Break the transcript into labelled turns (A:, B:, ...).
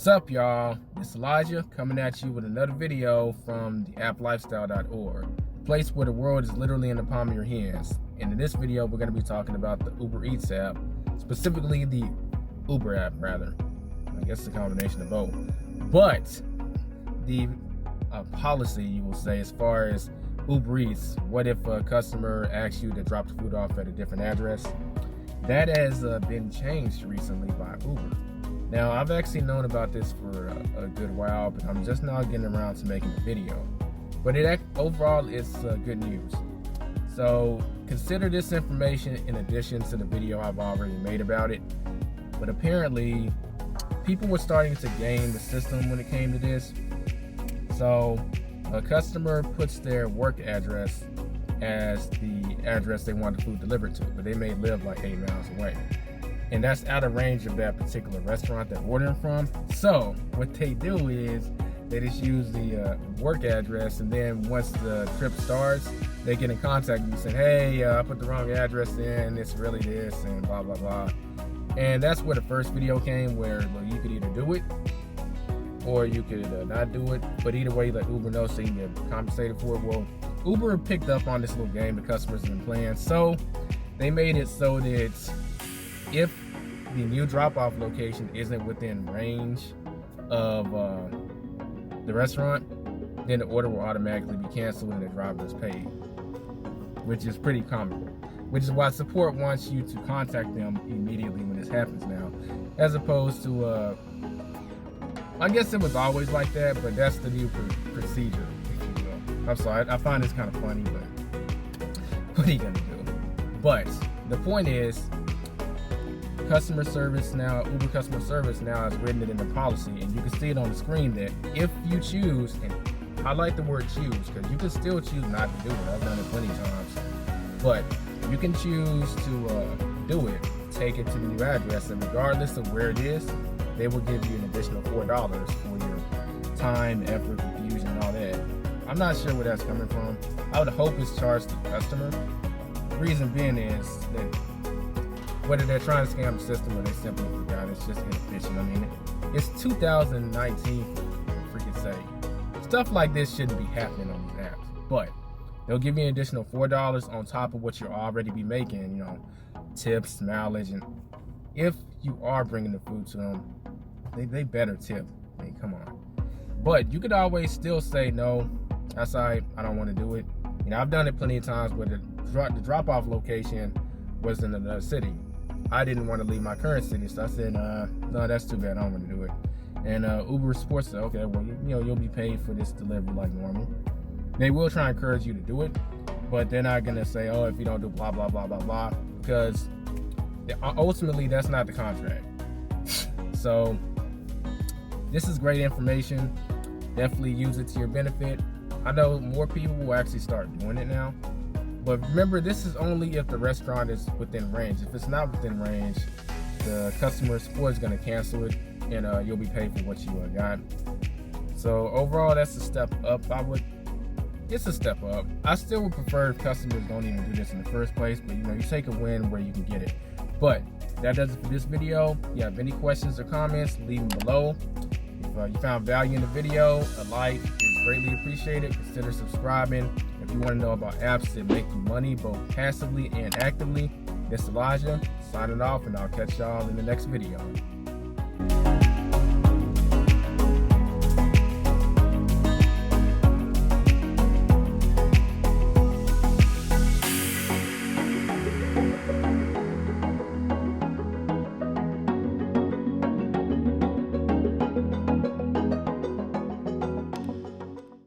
A: What's up, y'all? It's Elijah coming at you with another video from theapplifestyle.org, a place where the world is literally in the palm of your hands. And in this video, we're going to be talking about the Ubereats app, specifically the Uber app, rather. I guess it's a combination of both. But the policy, you will say, as far as Ubereats, what if a customer asks you to drop the food off at a different address? That has been changed recently by Uber. Now, I've actually known about this for a good while, but I'm just now getting around to making the video. But overall, it's good news. So consider this information in addition to the video I've already made about it. But apparently, people were starting to game the system when it came to this. So a customer puts their work address as the address they want the food delivered to, but they may live like 8 miles away. And that's out of range of that particular restaurant they're ordering from. So what they do is they just use the work address, and then once the trip starts, they get in contact with you saying, hey, I put the wrong address in, it's really this, and blah, blah, blah. And that's where the first video came, where you could either do it or you could not do it. But either way, let Uber know so you can get compensated for it. Well, Uber picked up on this little game the customers have been playing. So they made it so that if the new drop-off location isn't within range of the restaurant, then the order will automatically be canceled and the driver is paid, which is pretty common. Which is why support wants you to contact them immediately when this happens now, as opposed to, I guess it was always like that, but that's the new procedure, if you will. I'm sorry, I find this kind of funny, but what are you gonna do? But the point is, customer service now, Uber customer service now has written it in the policy, and you can see it on the screen that if you choose, and I like the word choose because you can still choose not to do it. I've done it plenty of times, but you can choose to do it, take it to the new address, and regardless of where it is, they will give you an additional $4 for your time, effort, confusion, and all that. I'm not sure where that's coming from. I would hope it's charged to the customer. The reason being is that whether they're trying to scam the system or they simply forgot, it's just inefficient. I mean, it's 2019, for freaking sake. Stuff like this shouldn't be happening on these apps, but they'll give you an additional $4 on top of what you'll already be making, you know, tips, mileage, and if you are bringing the food to them, they better tip. I mean, come on. But you could always still say, no, that's all right, I don't want to do it. You know, I've done it plenty of times where the drop-off location was in another city. I didn't want to leave my current city, so I said, no, that's too bad, I don't want to do it. And Uber Sports said, okay, well, you know, you'll be paid for this delivery like normal. They will try and encourage you to do it, but they're not going to say, oh, if you don't do blah, blah, blah, blah, blah, because ultimately that's not the contract. So this is great information. Definitely use it to your benefit. I know more people will actually start doing it now. But remember, this is only if the restaurant is within range. If it's not within range, the customer support is going to cancel it, and you'll be paid for what you got. So overall, that's a step up. It's a step up. I still would prefer if customers don't even do this in the first place, but you know, you take a win where you can get it. But that does it for this video. If you have any questions or comments, leave them below. If you found value in the video, a like is greatly appreciated. Consider subscribing. If you want to know about apps that make you money both passively and actively, it's Elijah signing off, and I'll catch y'all in the next video.